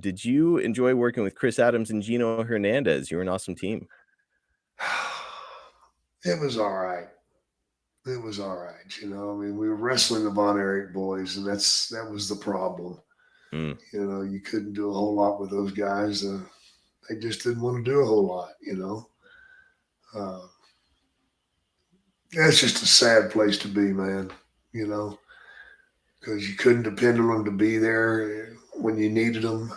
did you enjoy working with Chris Adams and Gino Hernandez? You were an awesome team. It was all right. It was all right. I mean, we were wrestling the Von Erich boys, and that was the problem. Mm, You couldn't do a whole lot with those guys. They just didn't want to do a whole lot. Uh, that's just a sad place to be, man. You know, because you couldn't depend on them to be there when you needed them.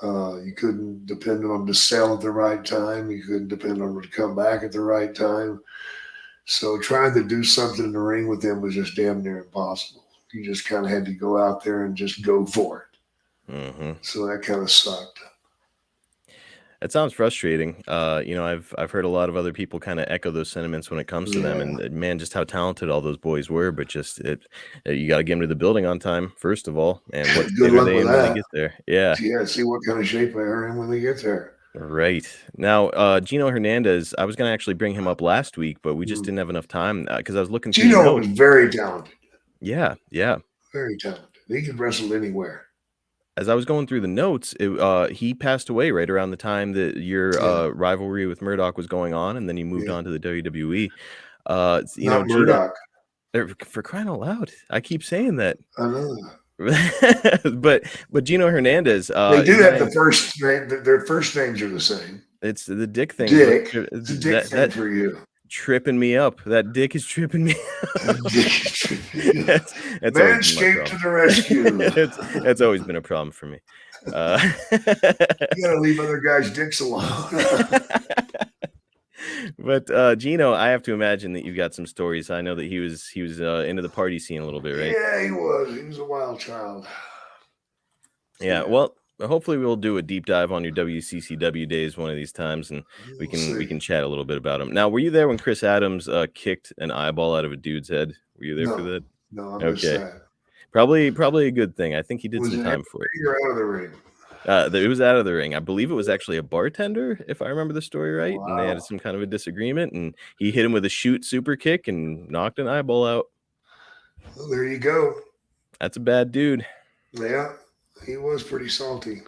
You couldn't depend on them to sell at the right time. You couldn't depend on them to come back at the right time. So trying to do something in the ring with them was just damn near impossible. You just kind of had to go out there and just go for it. hmm So that kind of sucked. That sounds frustrating. I've heard a lot of other people kind of echo those sentiments when it comes to them, Yeah. and man, just how talented all those boys were. But just you got to get them to the building on time first of all, and what Good state are luck they with in when they that. get there? Yeah, Yeah, see what kind of shape they are in when they get there. right. Now, Gino Hernandez, I was gonna actually bring him up last week, but we just Mm. didn't have enough time because I was looking through the Gino was notes. very talented. Yeah, yeah. Very talented. He could wrestle anywhere. As I was going through the notes, he passed away right around the time that your Yeah. rivalry with Murdoch was going on, and then he moved Yeah. on to the WWE. Not Gino, Murdoch. for crying out loud, I keep saying that. I know. but Gino Hernandez, They do you have know, the first name. Their first names are the same. it's the dick thing's what Dick. It's a dick thing that for you. tripping me up. That dick is tripping me up. That's, that's always been my Manscaped to problem. the rescue. That's always been a problem for me. You gotta leave other guys' dicks alone. But Gino, I have to imagine that you've got some stories. I know that he was into the party scene a little bit, right? Yeah, he was. He was a wild child. Yeah. Well, hopefully we'll do a deep dive on your WCCW days one of these times, and we can chat a little bit about them. Now, were you there when Chris Adams kicked an eyeball out of a dude's head? Were you there for that? No, I missed Okay. that. Probably a good thing. I think he did Was some it time for it. You're out of the ring. It was out of the ring. I believe it was actually a bartender, if I remember the story right. Wow. And they had some kind of a disagreement, and he hit him with a shoot super kick and knocked an eyeball out. Well, there you go. That's a bad dude. Yeah, he was pretty salty.